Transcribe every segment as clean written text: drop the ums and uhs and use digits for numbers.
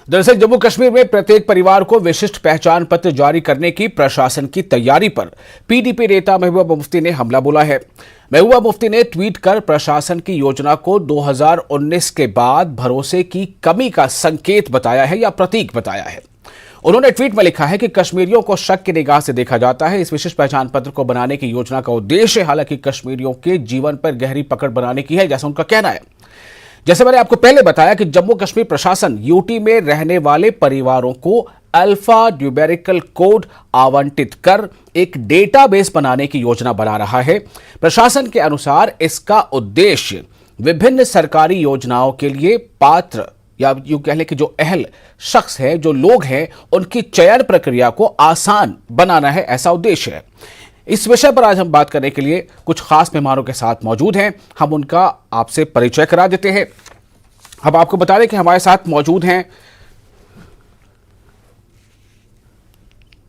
दरअसल जम्मू कश्मीर में प्रत्येक परिवार को विशिष्ट पहचान पत्र जारी करने की प्रशासन की तैयारी पर पीडीपी नेता महबूबा मुफ्ती ने हमला बोला है। महबूबा मुफ्ती ने ट्वीट कर प्रशासन की योजना को 2019 के बाद भरोसे की कमी का संकेत बताया है या प्रतीक बताया है। उन्होंने ट्वीट में लिखा है कि कश्मीरियों को शक की निगाह से देखा जाता है। इस विशिष्ट पहचान पत्र को बनाने की योजना का उद्देश्य हालांकि कश्मीरियों के जीवन पर गहरी पकड़ बनाने की है, जैसा उनका कहना है। जैसे मैंने आपको पहले बताया कि जम्मू कश्मीर प्रशासन यूटी में रहने वाले परिवारों को अल्फा न्यूमेरिकल कोड आवंटित कर एक डेटाबेस बनाने की योजना बना रहा है। प्रशासन के अनुसार इसका उद्देश्य विभिन्न सरकारी योजनाओं के लिए पात्र या यूं कह लें कि जो अहल शख्स है, जो लोग हैं, उनकी चयन प्रक्रिया को आसान बनाना है, ऐसा उद्देश्य है। इस विषय पर आज हम बात करने के लिए कुछ खास मेहमानों के साथ मौजूद हैं। हम उनका आपसे परिचय करा देते हैं। अब आपको बता दें कि हमारे साथ मौजूद हैं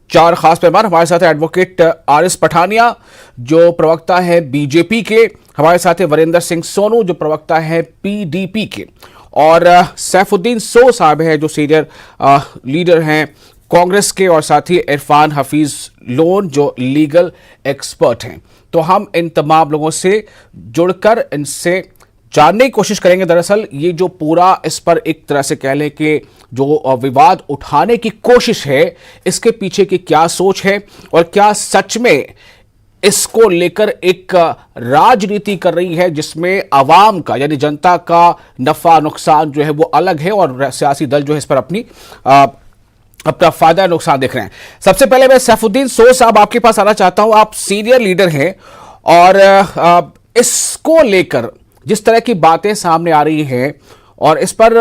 चार खास मेहमान। हमारे साथ है एडवोकेट आर.एस. पठानिया जो प्रवक्ता है बीजेपी के, हमारे साथ है वीरेंद्र सिंह सोनू जो प्रवक्ता है पीडीपी के, और सैफुद्दीन सो साहब है जो सीनियर लीडर हैं कांग्रेस के, और साथ ही इरफान हफीज लोन जो लीगल एक्सपर्ट हैं। तो हम इन तमाम लोगों से जुड़कर इनसे जानने की कोशिश करेंगे। दरअसल ये जो पूरा इस पर एक तरह से कह लें कि जो विवाद उठाने की कोशिश है, इसके पीछे की क्या सोच है और क्या सच में इसको लेकर एक राजनीति कर रही है जिसमें आवाम का यानी जनता का नफा नुकसान जो है वो अलग है और सियासी दल जो है इस पर अपना फायदा नुकसान देख रहे हैं। सबसे पहले मैं सैफुद्दीन सो साहब आपके पास आना चाहता हूं। आप सीनियर लीडर हैं और इसको लेकर जिस तरह की बातें सामने आ रही हैं और इस पर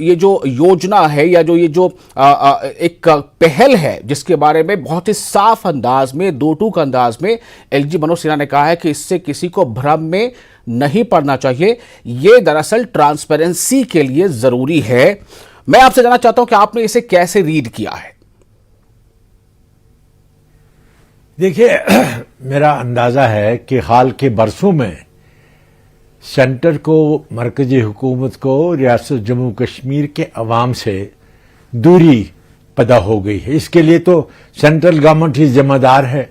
ये जो योजना है या जो ये जो एक पहल है जिसके बारे में बहुत ही साफ अंदाज में, दो टूक अंदाज में एलजी मनोज सिन्हा ने कहा है कि इससे किसी को भ्रम में नहीं पड़ना चाहिए, ये दरअसल ट्रांसपेरेंसी के लिए जरूरी है। मैं आपसे जानना चाहता हूं कि आपने इसे कैसे रीड किया है। देखिए, मेरा अंदाजा है कि हाल के बरसों में सेंटर को, मरकजी हुकूमत को, रियासत जम्मू कश्मीर के अवाम से दूरी पैदा हो गई है। इसके लिए तो सेंट्रल गवर्नमेंट ही जिम्मेदार है,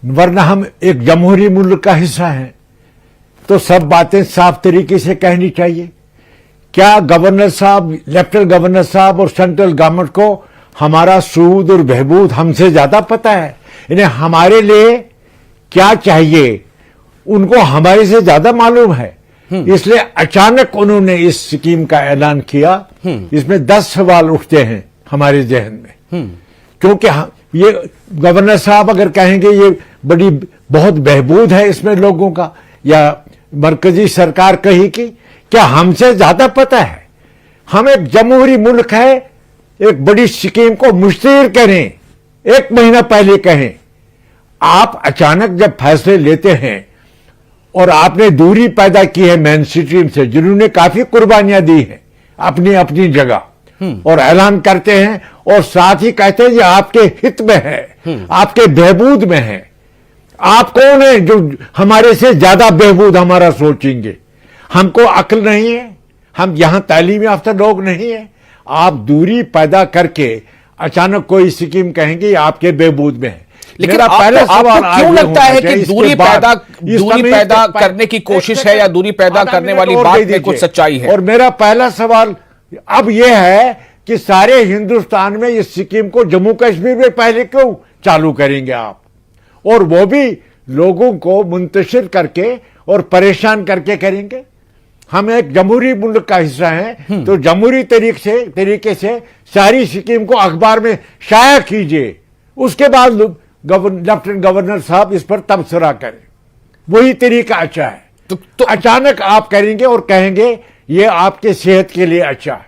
वरना हम एक जमहूरी मुल्क का हिस्सा हैं तो सब बातें साफ तरीके से कहनी चाहिए। क्या गवर्नर साहब, लेफ्टिनेंट गवर्नर साहब और सेंट्रल गवर्नमेंट को हमारा सूद और बहबूद हमसे ज्यादा पता है? इन्हें हमारे लिए क्या चाहिए उनको हमारे से ज्यादा मालूम है। इसलिए अचानक उन्होंने इस स्कीम का ऐलान किया। इसमें 10 सवाल उठते हैं हमारे जहन में, क्योंकि ये गवर्नर साहब अगर कहेंगे ये बड़ी बहुत बहबूद है इसमें लोगों का, या मरकजी सरकार कही कि क्या हमसे ज्यादा पता है? हम एक जमहूरी मुल्क है, एक बड़ी स्कीम को मुश्तहिर करें, 1 महीना पहले कहें। आप अचानक जब फैसले लेते हैं और आपने दूरी पैदा की है मेन स्ट्रीम से, जिन्होंने काफी कुर्बानियां दी हैं अपनी अपनी जगह, और ऐलान करते हैं और साथ ही कहते हैं ये आपके हित में है, आपके बहबूद में है। आप कौन है जो हमारे से ज्यादा बहबूद हमारा सोचेंगे? हमको अक्ल नहीं है? हम यहां तालीम याफ्ता लोग नहीं है? आप दूरी पैदा करके अचानक कोई स्कीम कहेंगे आपके बहबूद में है। लेकिन आपको क्यों लगता है कि दूरी पैदा करने की कोशिश है या दूरी पैदा करने वाली बात में कुछ सच्चाई है? और मेरा पहला सवाल अब यह है कि सारे हिंदुस्तान में इस स्कीम को जम्मू कश्मीर में पहले क्यों चालू करेंगे आप, और वो भी लोगों को मुंतशिर करके और परेशान करके करेंगे? हम एक जमहूरी मुल्क का हिस्सा हैं तो जमहूरी तरीके से सारी स्कीम को अखबार में शाया कीजिए, उसके बाद लेफ्टिनेंट गवर्नर साहब इस पर तबसरा करें। वही तरीका अच्छा है। तो अचानक आप करेंगे और कहेंगे ये आपके सेहत के लिए अच्छा है,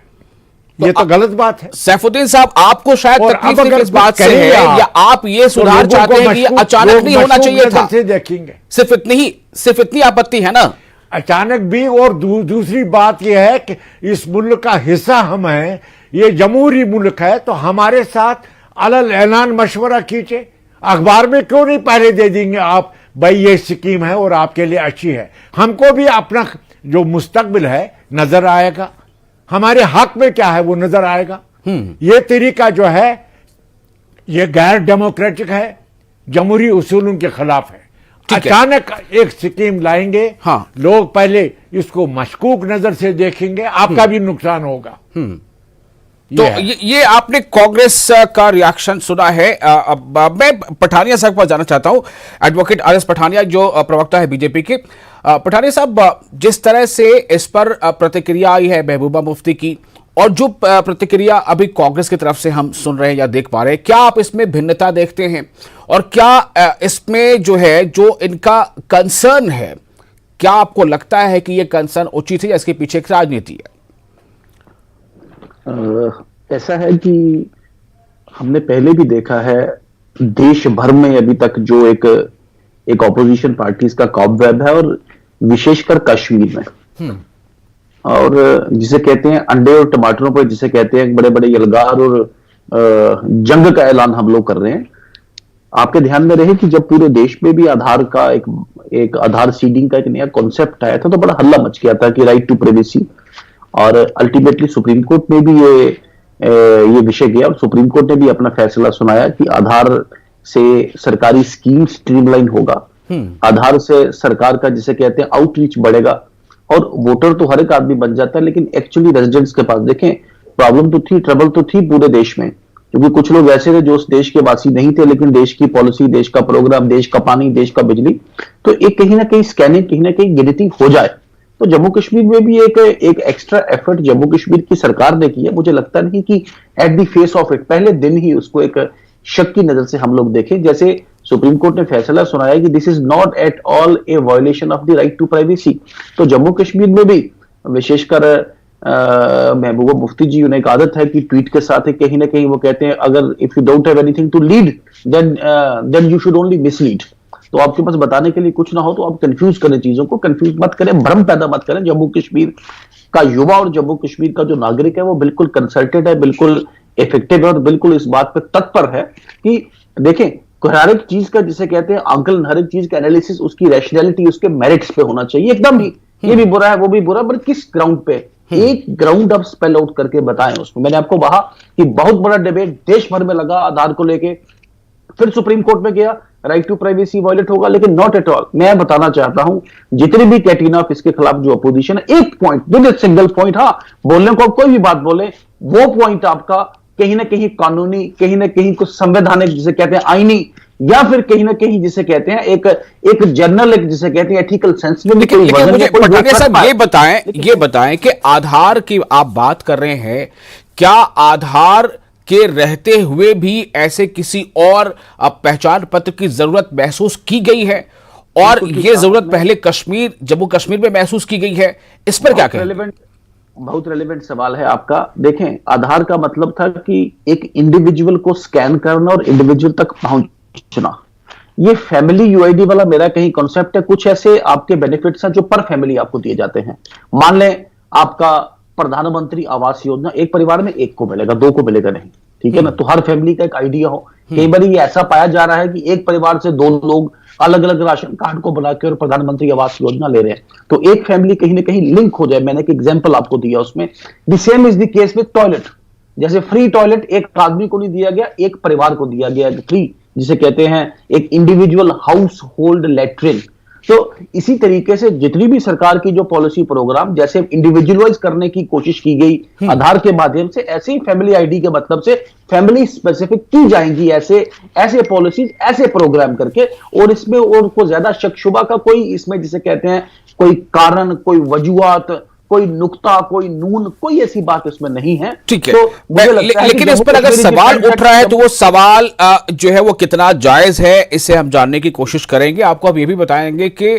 ये तो गलत बात है। सैफुद्दीन साहब, आपको शायद तकलीफ इस बात से है या आप ये सुधार चाहते हैं कि ये अचानक नहीं होना चाहिए था? देखेंगे, सिर्फ इतनी आपत्ति है ना? अचानक भी। और दूसरी बात यह है कि इस मुल्क का हिस्सा हम हैं, ये जमहूरी मुल्क है, तो हमारे साथ अलग ऐलान मशवरा कीजिए। अखबार में क्यों नहीं पहले दे देंगे आप, भाई ये स्कीम है और आपके लिए अच्छी है? हमको भी अपना जो मुस्तकबिल है नजर आएगा। हमारे हक में क्या है वो नजर आएगा। ये तरीका जो है ये गैर डेमोक्रेटिक है, जमहूरी उसूलों के खिलाफ है। ठीक है। अचानक एक स्कीम लाएंगे, हाँ। लोग पहले इसको मशकूक नजर से देखेंगे, आपका भी नुकसान होगा। तो है। ये आपने कांग्रेस का रिएक्शन सुना है। अब मैं पठानिया साहब के पास जाना चाहता हूं, एडवोकेट आर.एस. पठानिया जो प्रवक्ता है बीजेपी के। पठानिया साहब, जिस तरह से इस पर प्रतिक्रिया आई है महबूबा मुफ्ती की और जो प्रतिक्रिया अभी कांग्रेस की तरफ से हम सुन रहे हैं या देख पा रहे हैं, क्या आप इसमें भिन्नता देखते हैं और क्या इसमें जो है जो इनका कंसर्न है, क्या आपको लगता है कि यह कंसर्न उचित है या इसके पीछे एक राजनीति है? ऐसा है कि हमने पहले भी देखा है देश भर में अभी तक जो एक ऑपोजिशन पार्टीज का कॉबवेब है, और विशेषकर कश्मीर में, और जिसे कहते हैं अंडे और टमाटरों पर जिसे कहते हैं बड़े बड़े यलगार और जंग का ऐलान हम लोग कर रहे हैं। आपके ध्यान में रहे कि जब पूरे देश में भी आधार का एक आधार सीडिंग का एक नया कॉन्सेप्ट आया था तो बड़ा हल्ला मच गया था कि राइट टू प्राइवेसी, और अल्टीमेटली सुप्रीम कोर्ट में भी ये विषय गया और सुप्रीम कोर्ट ने भी अपना फैसला सुनाया कि आधार से सरकारी स्कीम स्ट्रीमलाइन होगा, आधार से सरकार का जिसे कहते हैं आउटरीच बढ़ेगा, और वोटर तो हर एक आदमी बन जाता है, लेकिन एक्चुअली रेजिडेंट्स के पास देखें प्रॉब्लम तो थी, ट्रबल तो थी पूरे देश में, क्योंकि कुछ लोग ऐसे थे जो उस देश के वासी नहीं थे, लेकिन देश की पॉलिसी, देश का प्रोग्राम, देश का पानी, देश का बिजली, तो एक कहीं ना कहीं स्कैनिंग, कहीं ना कहीं गिनती हो जाए। तो जम्मू कश्मीर में भी एक एक्स्ट्रा एफर्ट जम्मू कश्मीर की सरकार ने की है। मुझे लगता नहीं कि at the face of it पहले दिन ही उसको एक शक की नजर से हम लोग देखें। जैसे सुप्रीम कोर्ट ने फैसला सुनाया कि this is not at all a violation of the right to privacy, तो जम्मू कश्मीर में भी विशेषकर महबूबा मुफ्ती जी, उन्हें एक आदत है कि ट्वीट के साथ कहीं ना कहीं वो कहते हैं अगर if you don't have anything to lead then you should only mislead. तो आपके पास बताने के लिए कुछ ना हो तो आप कंफ्यूज करें, चीजों को कंफ्यूज मत करें, भ्रम पैदा मत करें। जम्मू कश्मीर का युवा और जम्मू कश्मीर का जो नागरिक है वो बिल्कुल कंसल्टेड है, बिल्कुल इफेक्टिव है और बिल्कुल इस बात पर तत्पर है कि देखें हर एक चीज का जिसे कहते हैं आंकलन, हर एक चीज का एनालिसिस उसकी रैशनैलिटी, उसके मेरिट्स पे होना चाहिए। एकदम ही ये भी बुरा है वो भी बुरा, पर किस ग्राउंड पे, एक ग्राउंड आप स्पेल आउट करके बताएं उसमें। मैंने आपको कहा कि बहुत बड़ा डिबेट देश भर में लगा आधार को लेके, फिर सुप्रीम कोर्ट में गया, राइट टू प्राइवेसी वायलेट होगा, लेकिन नॉट एट ऑल। मैं बताना चाहता हूं जितनी भी कैटरीना ऑफ इसके खिलाफ जो अपोजिशन है, एक पॉइंट, विद सिंगल पॉइंट, हाँ बोलने को कोई भी बात बोले, वो पॉइंट आपका कहीं ना कहीं कानूनी, कहीं ना कहीं कुछ संवैधानिक जिसे कहते हैं आईनी, या फिर कहीं ना कहीं जिसे कहते हैं एक जर्नल, एक जिसे कहते हैं एथिकल सेंस में। लेकिन मुझे पठानिया साहब ये बताएं कि आधार की आप बात कर रहे हैं, क्या आधार के रहते हुए भी ऐसे किसी और पहचान पत्र की जरूरत महसूस की गई है, और ये जरूरत पहले जम्मू कश्मीर में महसूस की गई है? इस पर क्या कहें? बहुत रेलेवेंट सवाल है आपका। देखें आधार का मतलब था कि एक इंडिविजुअल को स्कैन करना और इंडिविजुअल तक पहुंचना। ये फैमिली यूआईडी वाला मेरा कहीं कॉन्सेप्ट है। कुछ ऐसे आपके बेनिफिट्स हैं जो पर फैमिली आपको दिए जाते हैं। मान लें आपका प्रधानमंत्री आवास योजना, एक परिवार में एक को मिलेगा, दो को मिलेगा नहीं, ठीक है ना। तो हर फैमिली का एक आइडिया हो। कई बार ये ऐसा पाया जा रहा है कि एक परिवार से दो लोग अलग अलग राशन कार्ड को बनाकर और प्रधानमंत्री आवास योजना ले रहे हैं, तो एक फैमिली कहीं ना कहीं लिंक हो जाए। मैंने एक एग्जांपल आपको दिया उसमें। The same is the case with toilet. जैसे फ्री टॉयलेट एक आदमी को नहीं दिया गया, एक परिवार को दिया गया फ्री, जिसे कहते हैं एक इंडिविजुअल हाउस होल्ड लेट्रिन। तो इसी तरीके से जितनी भी सरकार की जो पॉलिसी प्रोग्राम जैसे इंडिविजुअलाइज करने की कोशिश की गई आधार के माध्यम से, ऐसे ही फैमिली आईडी के मतलब से फैमिली स्पेसिफिक की जाएंगी ऐसे पॉलिसीज, ऐसे प्रोग्राम करके। और इसमें और को ज्यादा शक शुबा का कोई इसमें जिसे कहते हैं कोई कारण, कोई वजूहात, कोई नुक्ता, कोई नून, कोई ऐसी बात इसमें नहीं है। ठीक है, तो लेकिन इस पर अगर सवाल उठ रहा है तो वो सवाल जो है वो कितना जायज है, इसे हम जानने की कोशिश करेंगे। आपको अब ये भी बताएंगे कि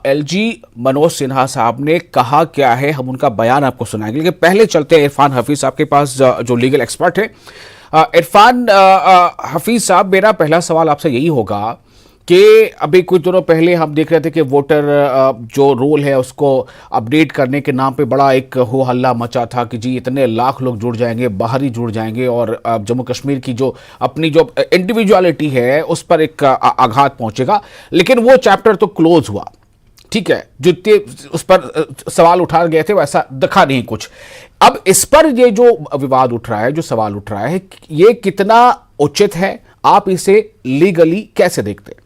एलजी मनोज सिन्हा साहब ने कहा क्या है, हम उनका बयान आपको सुनाएंगे। लेकिन पहले चलते हैं इरफान हफीज साहब के पास जो लीगल एक्सपर्ट है। इरफान हफीज साहब, मेरा पहला सवाल आपसे यही होगा कि अभी कुछ दिनों पहले हम देख रहे थे कि वोटर जो रोल है उसको अपडेट करने के नाम पे बड़ा एक हो हल्ला मचा था कि जी इतने लाख लोग जुड़ जाएंगे, बाहरी जुड़ जाएंगे, और जम्मू कश्मीर की जो अपनी जो इंडिविजुअलिटी है उस पर एक आघात पहुंचेगा। लेकिन वो चैप्टर तो क्लोज हुआ। ठीक है, जितने उस पर सवाल उठाए गए थे वैसा दिखा नहीं कुछ। अब इस पर ये जो विवाद उठ रहा है, जो सवाल उठ रहा है, ये कितना उचित है, आप इसे लीगली कैसे देखते हैं?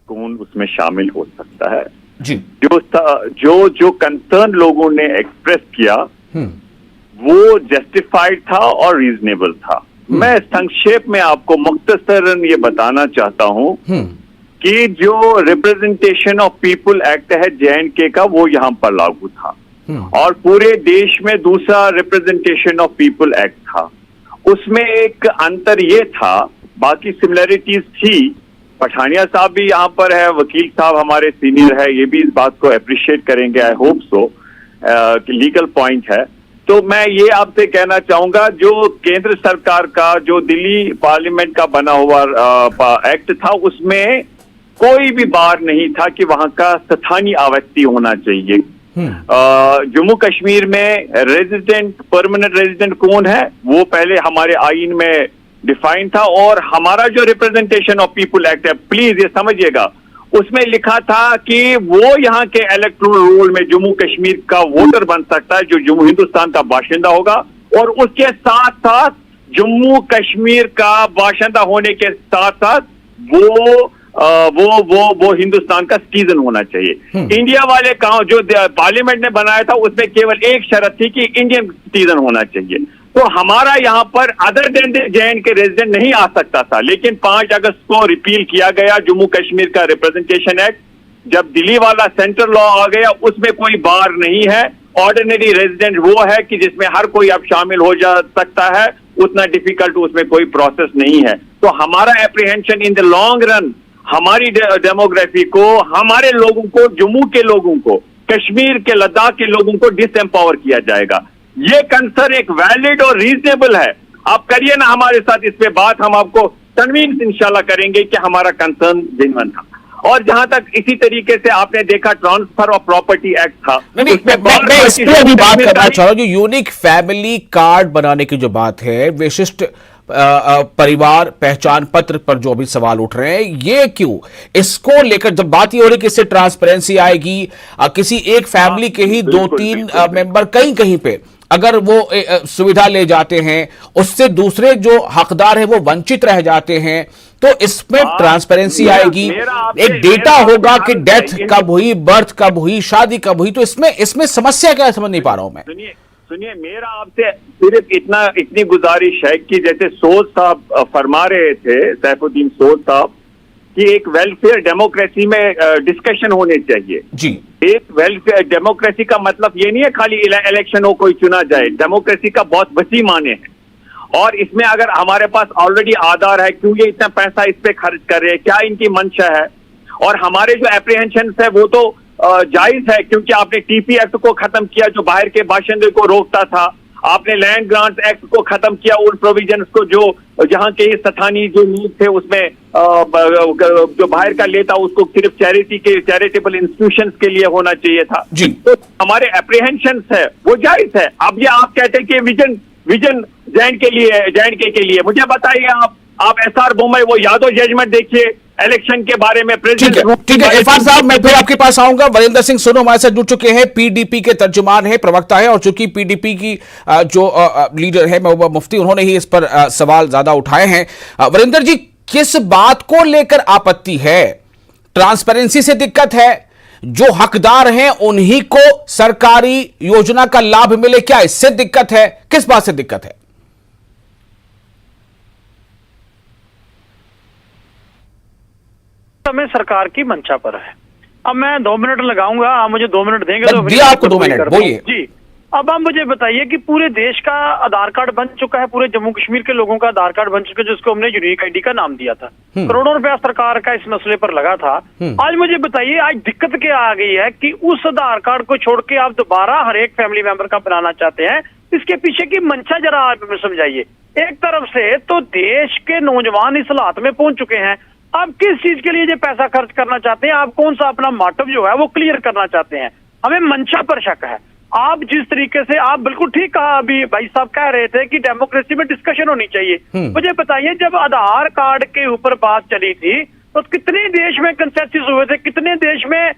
कौन उसमें शामिल हो सकता है? जी, जो कंसर्न लोगों ने एक्सप्रेस किया वो जस्टिफाइड था और रीजनेबल था। मैं संक्षेप में आपको मुख्तसरन ये बताना चाहता हूं कि जो रिप्रेजेंटेशन ऑफ पीपल एक्ट है J&K का, वो यहां पर लागू था और पूरे देश में दूसरा रिप्रेजेंटेशन ऑफ पीपल एक्ट था। उसमें एक अंतर ये था, बाकी सिमिलरिटीज थी। पठानिया साहब भी यहाँ पर है, वकील साहब हमारे सीनियर है, ये भी इस बात को अप्रिशिएट करेंगे, आई होप सो, कि लीगल पॉइंट है। तो मैं ये आपसे कहना चाहूंगा, जो केंद्र सरकार का जो दिल्ली पार्लियामेंट का बना हुआ एक्ट था, उसमें कोई भी बार नहीं था कि वहां का स्थानीय आवासी होना चाहिए। जम्मू कश्मीर में रेजिडेंट, परमानेंट रेजिडेंट कौन है, वो पहले हमारे आईन में डिफाइन था। और हमारा जो रिप्रेजेंटेशन ऑफ पीपल एक्ट है, प्लीज ये समझिएगा, उसमें लिखा था कि वो यहाँ के इलेक्टोरल रोल में जम्मू कश्मीर का वोटर बन सकता है जो जम्मू हिंदुस्तान का बाशिंदा होगा, और उसके साथ साथ जम्मू कश्मीर का बाशिंदा होने के साथ साथ वो हिंदुस्तान का सिटीजन होना चाहिए। इंडिया वाले जो पार्लियामेंट ने बनाया था, उसमें केवल एक शर्त थी कि इंडियन सिटीजन होना चाहिए। तो हमारा यहाँ पर अदर देन J&K रेजिडेंट नहीं आ सकता था, लेकिन 5 अगस्त को रिपील किया गया जम्मू कश्मीर का रिप्रेजेंटेशन एक्ट। जब दिल्ली वाला सेंट्रल लॉ आ गया, उसमें कोई बार नहीं है। ऑर्डिनरी रेजिडेंट वो है कि जिसमें हर कोई अब शामिल हो जा सकता है, उतना डिफिकल्ट उसमें कोई प्रोसेस नहीं है। तो हमारा apprehension in the long run, हमारी डेमोग्राफी को, हमारे लोगों को, जम्मू के लोगों को, कश्मीर के, लद्दाख के लोगों को डिसएम्पावर किया जाएगा। ये कंसर्न एक वैलिड और रीजनेबल है। आप करिए ना हमारे साथ इस पे बात, हम आपको कन्विंस इंशाल्लाह करेंगे कि हमारा कंसर्न जेन्युइन था। और जहां तक इसी तरीके से आपने देखा ट्रांसफर ऑफ प्रॉपर्टी एक्ट था, नहीं, मैं इस पे अभी बात करना चाह रहा हूं। जो यूनिक फैमिली कार्ड बनाने की जो बात है, विशिष्ट परिवार पहचान पत्र पर जो अभी सवाल उठ रहे हैं, ये क्यों? इसको लेकर जब बात ये हो रही कि इससे ट्रांसपेरेंसी आएगी, किसी एक फैमिली के ही 2-3 मेंबर कहीं कहीं पे अगर वो सुविधा ले जाते हैं, उससे दूसरे जो हकदार है वो वंचित रह जाते हैं, तो इसमें ट्रांसपेरेंसी आएगी। एक डेटा होगा कि डेथ कब हुई, बर्थ कब हुई, शादी कब हुई। तो इसमें समस्या क्या है, समझ नहीं पा रहा हूं मैं। सुनिए, मेरा आपसे सिर्फ इतनी गुजारिश है कि जैसे सोज साहब फरमा रहे थे, सैफुद्दीन सोज साहब, कि एक वेलफेयर डेमोक्रेसी में डिस्कशन होने चाहिए जी। एक वेलफेयर डेमोक्रेसी का मतलब ये नहीं है खाली इलेक्शन हो, कोई चुना जाए। डेमोक्रेसी का बहुत वसी माने हैं, और इसमें अगर हमारे पास ऑलरेडी आधार है, क्यों ये इतना पैसा इस पे खर्च कर रहे हैं, क्या इनकी मंशा है। और हमारे जो एप्रीहेंशन है वो तो जायज है, क्योंकि आपने टीपी एक्ट को खत्म किया जो बाहर के बाशिंदे को रोकता था, आपने लैंड ग्रांट एक्ट को खत्म किया, उन प्रोविजंस को जो जहां के स्थानीय जो नीड थे उसमें जो बाहर का लेता उसको सिर्फ चैरिटेबल इंस्टीट्यूशंस के लिए होना चाहिए था जी। तो हमारे एप्रीहेंशन है वो जायज है। अब ये आप कहते हैं कि विजन J&K के लिए मुझे बताइए, आप SR बोम्मई वो यादव जजमेंट देखिए इलेक्शन के बारे में। ठीक है इरफान साहब, मैं फिर आपके पास आऊंगा। वरिंदर सिंह सोनू हमारे साथ जुड़ चुके हैं, पीडीपी के तर्जुमान है, प्रवक्ता है, और चूंकि पीडीपी की जो लीडर है महबूबा मुफ्ती, उन्होंने ही इस पर सवाल ज्यादा उठाए हैं। वरिंदर जी, किस बात को लेकर आपत्ति है? ट्रांसपेरेंसी से दिक्कत है, जो हकदार हैं उन्हीं को सरकारी योजना का लाभ मिले, क्या इससे दिक्कत है? किस बात से दिक्कत है? समय सरकार की मंशा पर है। अब मैं 2 मिनट लगाऊंगा, आप मुझे 2 मिनट देंगे तो दिया आपको 2 मिनट, बोलिए जी। अब आप मुझे बताइए कि पूरे देश का आधार कार्ड बन चुका है, पूरे जम्मू कश्मीर के लोगों का आधार कार्ड बन चुका है, जिसको हमने यूनिक आईडी का नाम दिया था। करोड़ों रुपया सरकार का इस मसले पर लगा था। आज मुझे बताइए, आज दिक्कत क्या आ गई है कि उस आधार कार्ड को छोड़ के आप दोबारा हर एक फैमिली मेंबर का बनाना चाहते हैं। इसके पीछे की मंशा जरा आप समझाइए। एक तरफ से तो देश के नौजवान इस हालात में पहुंच चुके हैं, आप किस चीज के लिए ये पैसा खर्च करना चाहते हैं? आप कौन सा अपना मोटिव जो है वो क्लियर करना चाहते हैं? हमें मंशा पर शक है। आप जिस तरीके से, आप बिल्कुल ठीक कहा, अभी भाई साहब कह रहे थे कि डेमोक्रेसी में डिस्कशन होनी चाहिए। मुझे बताइए, जब आधार कार्ड के ऊपर बात चली थी तो कितने देश में कंसेंसस हुए थे, कितने देश में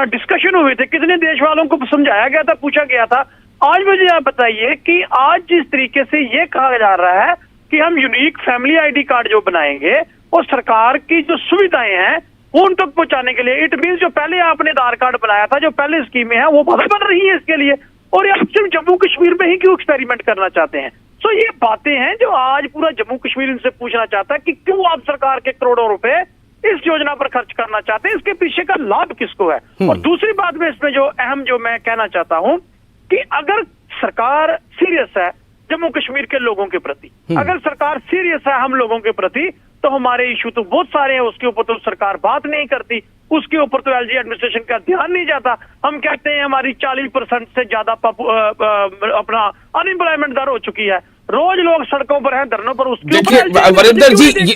डिस्कशन हुए थे, कितने देश वालों को समझाया गया था, पूछा गया था। आज मुझे आप बताइए कि आज जिस तरीके से ये कहा जा रहा है कि हम यूनिक फैमिली आईडी कार्ड जो बनाएंगे और सरकार की जो सुविधाएं हैं उन तक पहुंचाने के लिए, इट मीन जो पहले आपने आधार कार्ड बनाया था, जो पहले स्कीमें हैं वो बन रही है इसके लिए, और ये आप सिर्फ जम्मू कश्मीर में ही क्यों एक्सपेरिमेंट करना चाहते हैं? तो ये बातें हैं जो आज पूरा जम्मू कश्मीर इनसे पूछना चाहता है कि क्यों आप सरकार के करोड़ों रुपए इस योजना पर खर्च करना चाहते हैं, इसके पीछे का लाभ किसको है? और दूसरी बात में इसमें जो अहम जो मैं कहना चाहता हूं कि अगर सरकार सीरियस है जम्मू कश्मीर के लोगों के प्रति, अगर सरकार सीरियस है हम लोगों के प्रति, तो हमारे इशू तो बहुत सारे हैं, उसके ऊपर तो सरकार बात नहीं करती, उसके ऊपर तो एलजी एडमिनिस्ट्रेशन का ध्यान नहीं जाता। हम कहते हैं हमारी 40% से ज्यादा अपना अनएम्प्लॉयमेंट दर हो चुकी है, रोज लोग सड़कों पर हैं, धरनों पर। उसके देखिए वरिंदर जी,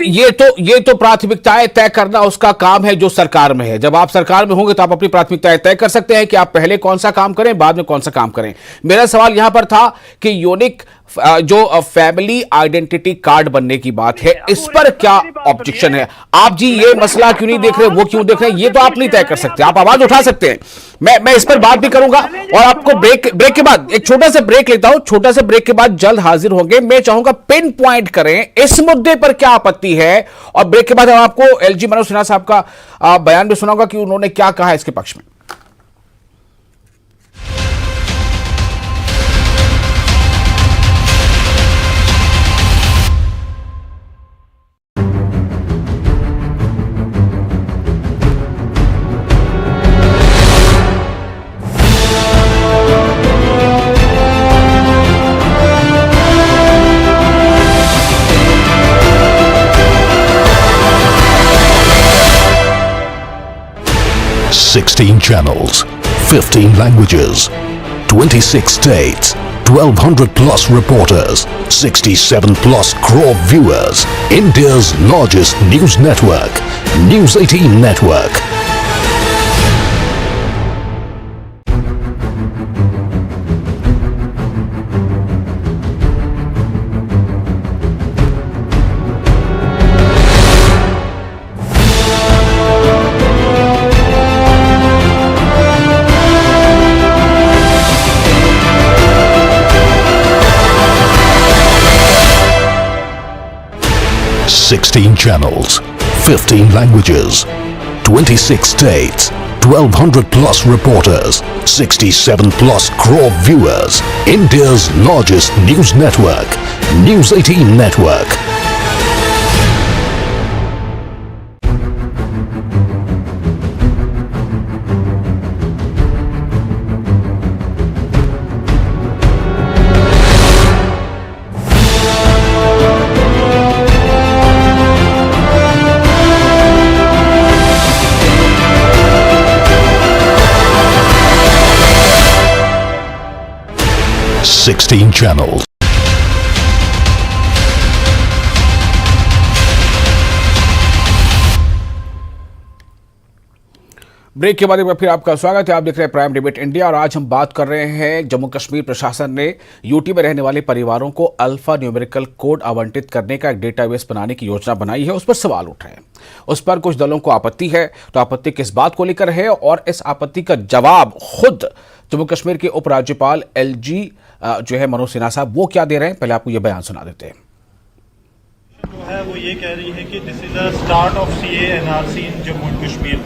ये तो प्राथमिकताएं तय करना उसका काम है जो सरकार में है। जब आप सरकार में होंगे तो आप अपनी प्राथमिकताएं तय कर सकते हैं कि आप पहले कौन सा काम करें, बाद में कौन सा काम करें। मेरा सवाल यहां पर था कि यूनिक जो फैमिली आइडेंटिटी कार्ड बनने की बात है, इस पर क्या ऑब्जेक्शन है? आप जी ये मसला क्यों नहीं देख रहे, वो क्यों देख रहे हैं, ये तो आप नहीं तय कर सकते, आप आवाज उठा सकते हैं। मैं इस पर बात भी करूंगा और आपको ब्रेक के बाद एक छोटा सा ब्रेक लेता हूं, छोटा सा ब्रेक के बाद जल्द हाजिर होंगे। मैं चाहूंगा पिन पॉइंट करें इस मुद्दे पर क्या आपत्ति है, और ब्रेक के बाद हम आपको एलजी मनोज सिन्हा साहब का बयान भी सुनाऊंगा कि उन्होंने क्या कहा है इसके पक्ष में। Sixteen channels, 15 languages, 26 states, 1200 plus reporters, 67 plus crore viewers. India's largest news network, News 18 Network. Sixteen channels, 15 languages, 26 states, 1200 plus reporters, 67 plus crore viewers. India's largest news network, News 18 Network. Sixteen channels. Break के बाद एक बार फिर आपका स्वागत है। आप देख रहे हैं प्राइम डिबेट इंडिया और आज हम बात कर रहे हैं जम्मू कश्मीर प्रशासन ने यूटी में रहने वाले परिवारों को अल्फा न्यूमेरिकल कोड आवंटित करने का एक डेटाबेस बनाने की योजना बनाई है, उस पर सवाल उठ रहे हैं। उस पर कुछ दलों को आपत्ति है, तो आपत्ति किस बात को लेकर है और इस आपत्ति का जवाब खुद जम्मू कश्मीर के उपराज्यपाल एलजी जो है मनोज सिन्हा साहब वो क्या दे रहे हैं, पहले आपको ये बयान सुना देते हैं। जो है वो ये कह रही है कि this is the start of CA NRC in Jammu and Kashmir.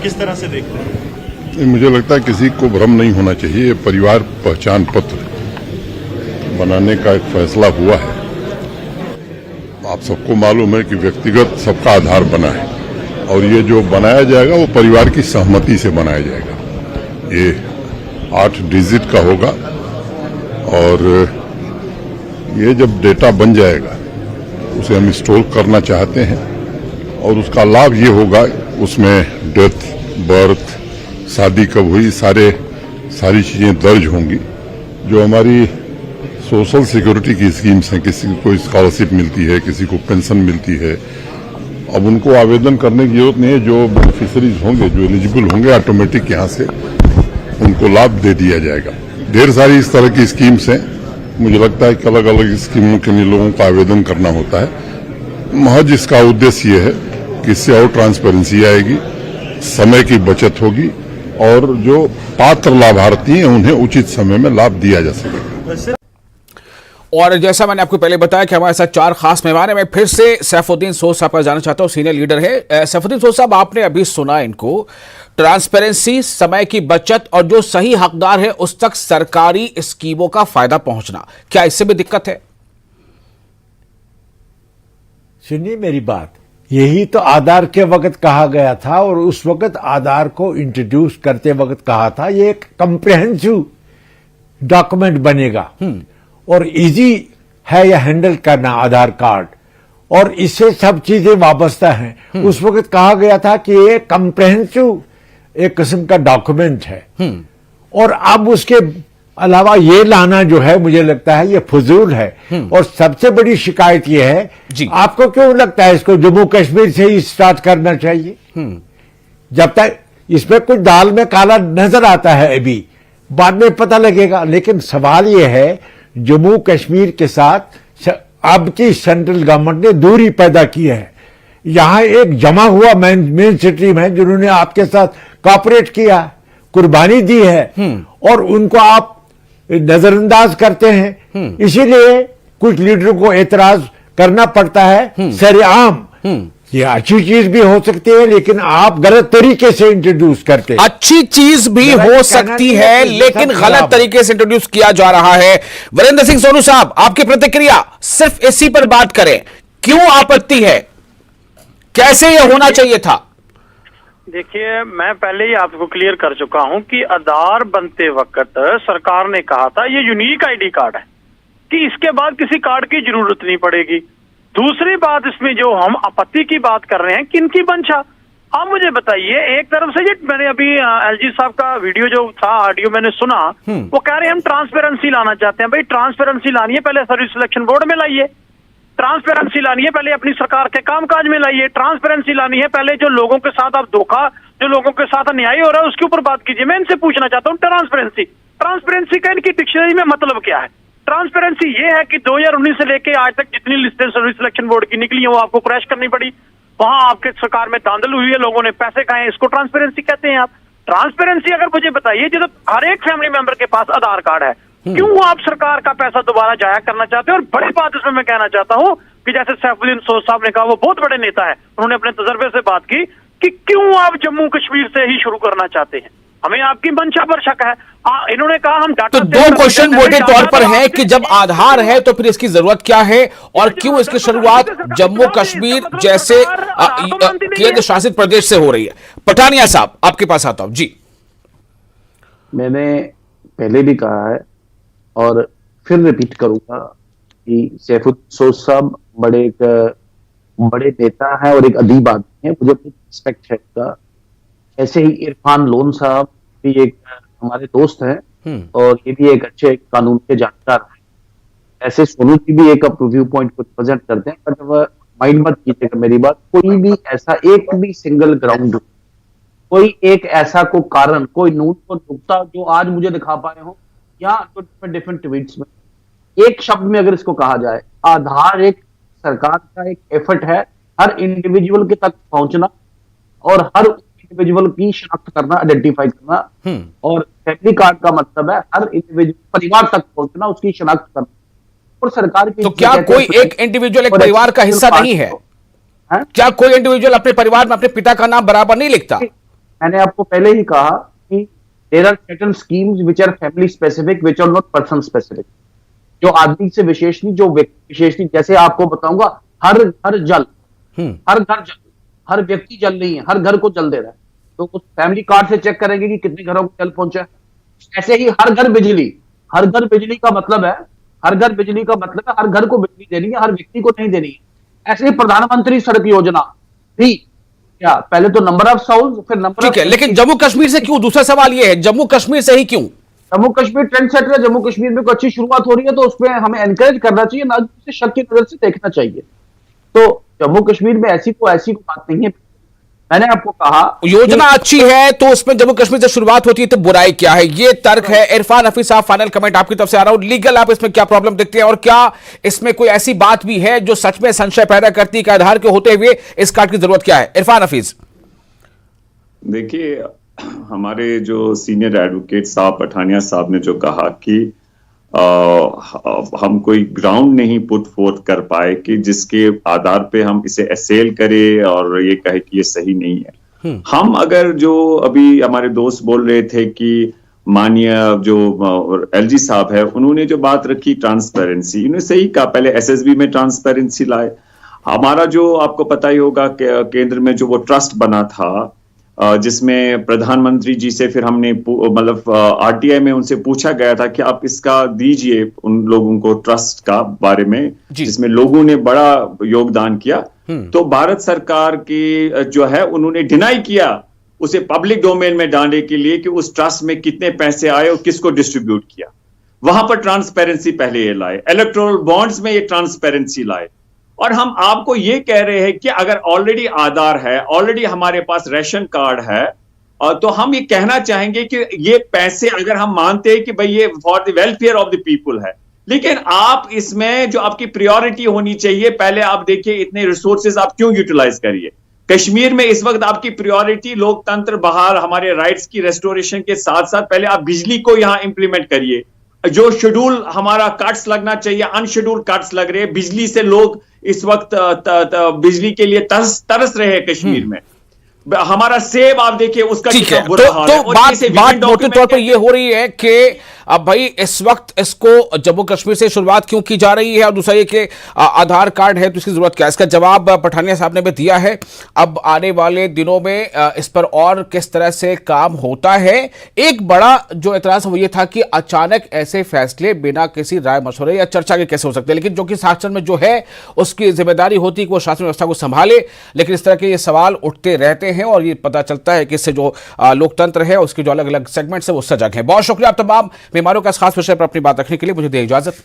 किस तरह से देखते हैं? मुझे लगता है किसी को भ्रम नहीं होना चाहिए। परिवार पहचान पत्र बनाने का एक फैसला हुआ है। आप सबको मालूम है कि व्यक्तिगत सबका आधार बना है और ये जो बनाया जाएगा वो परिवार की सहमति से बनाया जाएगा। ये 8 डिजिट का होगा और ये जब डेटा बन जाएगा उसे हम स्टोर करना चाहते हैं और उसका लाभ ये होगा, उसमें डेथ, बर्थ, शादी कब हुई, सारी चीजें दर्ज होंगी। जो हमारी सोशल सिक्योरिटी की स्कीम्स हैं, किसी को स्कॉलरशिप मिलती है, किसी को पेंशन मिलती है, अब उनको आवेदन करने की जरूरत नहीं है। जो बेनिफिशरीज होंगे, जो एलिजिबल होंगे, ऑटोमेटिक यहां से उनको लाभ दे दिया जाएगा। ढेर सारी इस तरह की स्कीम्स हैं। मुझे लगता है कि अलग अलग स्कीमों के लिए लोगों को आवेदन करना होता है। महज इसका उद्देश्य ये है कि इससे और ट्रांसपेरेंसी आएगी, समय की बचत होगी और जो पात्र लाभार्थी हैं उन्हें उचित समय में लाभ दिया जा सकेगा। और जैसा मैंने आपको पहले बताया कि हमारे साथ 4 खास मेहमान हैं। मैं फिर से सैफुद्दीन सोज साहब पर जाना चाहता हूं, सीनियर लीडर है। सैफुद्दीन सोज साहब, आपने अभी सुना इनको, ट्रांसपेरेंसी, समय की बचत और जो सही हकदार है उस तक सरकारी स्कीमों का फायदा पहुंचना, क्या इससे भी दिक्कत है? सुनिए मेरी बात, यही तो आधार के वक्त कहा गया था और उस वक्त आधार को इंट्रोड्यूस करते वक्त कहा था ये एक कंप्रिहेंसिव डॉक्यूमेंट बनेगा और इजी है यह हैंडल करना आधार कार्ड, और इससे सब चीजें वाबस्ता हैं। उस वक्त कहा गया था कि ये कंप्रिहेंसिव एक किस्म का डॉक्यूमेंट है और अब उसके अलावा ये लाना जो है मुझे लगता है ये फजूल है। और सबसे बड़ी शिकायत ये है, आपको क्यों लगता है इसको जम्मू कश्मीर से ही स्टार्ट करना चाहिए? जब तक इसमें कुछ दाल में काला नजर आता है अभी, बाद में पता लगेगा। लेकिन सवाल ये है, जम्मू कश्मीर के साथ अब की सेंट्रल गवर्नमेंट ने दूरी पैदा की है। यहां एक जमा हुआ मेन स्ट्रीम है जिन्होंने आपके साथ कॉपरेट किया, कुर्बानी दी है और उनको आप नजरअंदाज करते हैं। इसीलिए कुछ लीडरों को एतराज करना पड़ता है सरेआम। ये अच्छी चीज भी हो सकती है लेकिन आप गलत तरीके से इंट्रोड्यूस करते हैं। अच्छी चीज भी हो सकती है लेकिन गलत तरीके से इंट्रोड्यूस किया जा रहा है। वीरेंद्र सिंह सोनू साहब, आपकी प्रतिक्रिया, सिर्फ इसी पर बात करें, क्यों आपत्ति है, कैसे यह होना चाहिए था? देखिए, मैं पहले ही आपको क्लियर कर चुका हूं कि आधार बनते वक्त सरकार ने कहा था ये यूनिक आईडी कार्ड है कि इसके बाद किसी कार्ड की जरूरत नहीं पड़ेगी। दूसरी बात, इसमें जो हम आपत्ति की बात कर रहे हैं, किनकी मंशा? आप मुझे बताइए। एक तरफ से ये मैंने अभी एलजी साहब का वीडियो जो था, ऑडियो मैंने सुना, वो कह रहे हैं हम ट्रांसपेरेंसी लाना चाहते हैं। भाई ट्रांसपेरेंसी लानी है, पहले सर्विस सिलेक्शन बोर्ड में लाइए। ट्रांसपेरेंसी लानी है, पहले अपनी सरकार के कामकाज में लाइए। ट्रांसपेरेंसी लानी है, पहले जो लोगों के साथ आप धोखा, जो लोगों के साथ अन्याय हो रहा है उसके ऊपर बात कीजिए। मैं इनसे पूछना चाहता हूँ, ट्रांसपेरेंसी का इनकी डिक्शनरी में मतलब क्या है? ट्रांसपेरेंसी ये है कि 2019 से लेके आज तक जितनी लिस्टें सर्विस सिलेक्शन बोर्ड की निकली है वो आपको क्रैश करनी पड़ी, वहां आपके सरकार में धांधल हुई है, लोगों ने पैसे खाए, इसको ट्रांसपेरेंसी कहते हैं आप। ट्रांसपेरेंसी अगर मुझे बताइए, जब हर एक फैमिली मेंबर के पास आधार कार्ड है, क्यों आप सरकार का पैसा दोबारा जाया करना चाहते हैं? और बड़ी बात इसमें मैं कहना चाहता हूं कि जैसे सैफुद्दीन सोज साहब ने कहा, वो बहुत बड़े नेता है, उन्होंने अपने तजर्बे से बात की कि क्यों आप जम्मू कश्मीर से ही शुरू करना चाहते हैं। हमें आपकी मंशा पर शक है। इन्होंने कहा हम डाटा, तो 2 क्वेश्चन मोटे तौर पर है कि जब आधार है तो फिर इसकी जरूरत क्या है और क्यों इसकी शुरुआत जम्मू कश्मीर जैसे केंद्र शासित प्रदेश से हो रही है? पठानिया साहब, आपके पास आता हूं जी। मैंने पहले भी कहा है और फिर रिपीट करूंगा कि सैफुद्दीन सोज साहब बड़े नेता हैं और एक अदीब आदमी है, मुझे रिस्पेक्ट है उसका। ऐसे ही इरफान लोन साहब भी एक हमारे दोस्त हैं और ये भी एक अच्छे कानून के जानकार हैं। ऐसे सोनू जी भी एक व्यू पॉइंट को प्रेजेंट करते हैं। बट माइंड मत कीजिएगा मेरी बात, कोई भी ऐसा एक भी सिंगल ग्राउंड, कोई एक ऐसा को कारण, कोई नून को नुकता जो आज मुझे दिखा पाए हो या डिफरेंट ट्वीट्स में, एक शब्द में अगर इसको कहा जाए, आधार एक सरकार का एक एफर्ट है हर इंडिविजुअल के तक पहुंचना और हर इंडिविजुअल की शनाख्त करना, आइडेंटिफाई करना। और फैमिली कार्ड का मतलब है हर इंडिविजुअल परिवार तक पहुंचना, उसकी शनाख्त करना। और सरकार की, तो क्या कोई एक इंडिविजुअल एक परिवार का हिस्सा नहीं है? क्या कोई इंडिविजुअल अपने परिवार में अपने पिता का नाम बराबर नहीं लिखता? मैंने आपको पहले ही कहा कि there are certain schemes which are family specific, which are not person specific. जो आदमी से विशेष नहीं, जो व्यक्ति विशेष नहीं। जैसे आपको बताऊंगा, हर घर जल, हर व्यक्ति जल नहीं है, हर घर को जल दे रहा है, तो उस फैमिली कार्ड से चेक करेंगे कि कितने घरों को जल पहुंचा है। ऐसे ही हर घर बिजली का मतलब है, हर घर बिजली का मतलब है हर घर को बिजली देनी है, हर व्यक्ति को नहीं देनी है। ऐसे ही प्रधानमंत्री सड़क योजना भी, क्या पहले तो नंबर ऑफ साउंड, फिर नंबर, ठीक है, लेकिन जम्मू कश्मीर से क्यों? दूसरा सवाल यह है, जम्मू कश्मीर से ही क्यों? जम्मू कश्मीर ट्रेंड सेटर है, जम्मू कश्मीर में कोई अच्छी शुरुआत हो रही है तो उसमें हमें एनकरेज करना चाहिए, ना उसे शक की नजर से देखना चाहिए। तो जम्मू कश्मीर में ऐसी को बात नहीं है। मैंने आपको कहा योजना अच्छी है तो उसमें जम्मू कश्मीर से शुरुआत होती है तो बुराई क्या है, ये तर्क है। इरफान हफीज साहब, फाइनल कमेंट आपकी तरफ से आ रहा हूं। लीगल आप इसमें क्या प्रॉब्लम देखते हैं और क्या इसमें कोई ऐसी बात भी है जो सच में संशय पैदा करती है कि आधार के होते हुए इस कार्ड की जरूरत क्या है? इरफान हफीज। देखिए, हमारे जो सीनियर एडवोकेट साहब पठानिया साहब ने जो कहा कि हम कोई ग्राउंड नहीं पुट फोर्थ कर पाए कि जिसके आधार पे हम इसे असेल करें और ये कहे कि ये सही नहीं है। हम अगर जो अभी हमारे दोस्त बोल रहे थे कि माननीय जो एलजी साहब है, उन्होंने जो बात रखी ट्रांसपेरेंसी, इन्होंने सही कहा, पहले एसएसबी में ट्रांसपेरेंसी लाए। हमारा जो आपको पता ही होगा केंद्र में जो वो ट्रस्ट बना था जिसमें प्रधानमंत्री जी से फिर हमने मतलब आरटीआई में उनसे पूछा गया था कि आप इसका दीजिए उन लोगों को ट्रस्ट का बारे में, जिसमें लोगों ने बड़ा योगदान किया। तो भारत सरकार की जो है उन्होंने डिनाई किया उसे पब्लिक डोमेन में डालने के लिए कि उस ट्रस्ट में कितने पैसे आए और किसको डिस्ट्रीब्यूट किया। वहां पर ट्रांसपेरेंसी पहले ये लाए, इलेक्टोरल बॉन्ड्स में ये ट्रांसपेरेंसी लाए। और हम आपको ये कह रहे हैं कि अगर ऑलरेडी आधार है, ऑलरेडी हमारे पास रेशन कार्ड है, तो हम ये कहना चाहेंगे कि ये पैसे अगर हम मानते हैं कि भाई ये for the welfare of the people है, लेकिन आप इसमें जो आपकी प्रायोरिटी होनी चाहिए, पहले आप देखिए इतने रिसोर्सेज आप क्यों यूटिलाइज करिए। कश्मीर में इस वक्त आपकी प्रायोरिटी लोकतंत्र बहाल, हमारे राइट्स की रेस्टोरेशन के साथ साथ पहले आप बिजली को यहां इंप्लीमेंट करिए। जो शेड्यूल हमारा कट्स लगना चाहिए, अनशेड्यूल कट्स लग रहे हैं। बिजली से लोग इस वक्त बिजली के लिए तरस रहे हैं कश्मीर में। हमारा सेब आप देखिए उसका कितना बुरा हाल है। बात मोटे तौर पर यह हो रही है कि अब भाई इस वक्त इसको जम्मू कश्मीर से शुरुआत क्यों की जा रही है, और दूसरा ये कि आधार कार्ड है तो इसकी जरूरत क्या है? इसका जवाब पठानिया साहब ने भी दिया है। अब आने वाले दिनों में इस पर और किस तरह से काम होता है। एक बड़ा जो एतराज वो ये था कि अचानक ऐसे फैसले बिना किसी राय मशवरे या चर्चा के कैसे हो सकते हैं, लेकिन जो कि शासन में जो है उसकी जिम्मेदारी होती है कि वो शासन व्यवस्था को संभाले। लेकिन इस तरह के ये सवाल उठते रहते हैं और ये पता चलता है कि इससे जो लोकतंत्र है उसके जो अलग अलग सेगमेंट्स है वो सजग है। बहुत शुक्रिया आप तमाम बीमारों का इस खास विषय पर अपनी बात रखने के लिए। मुझे दे इजाजत।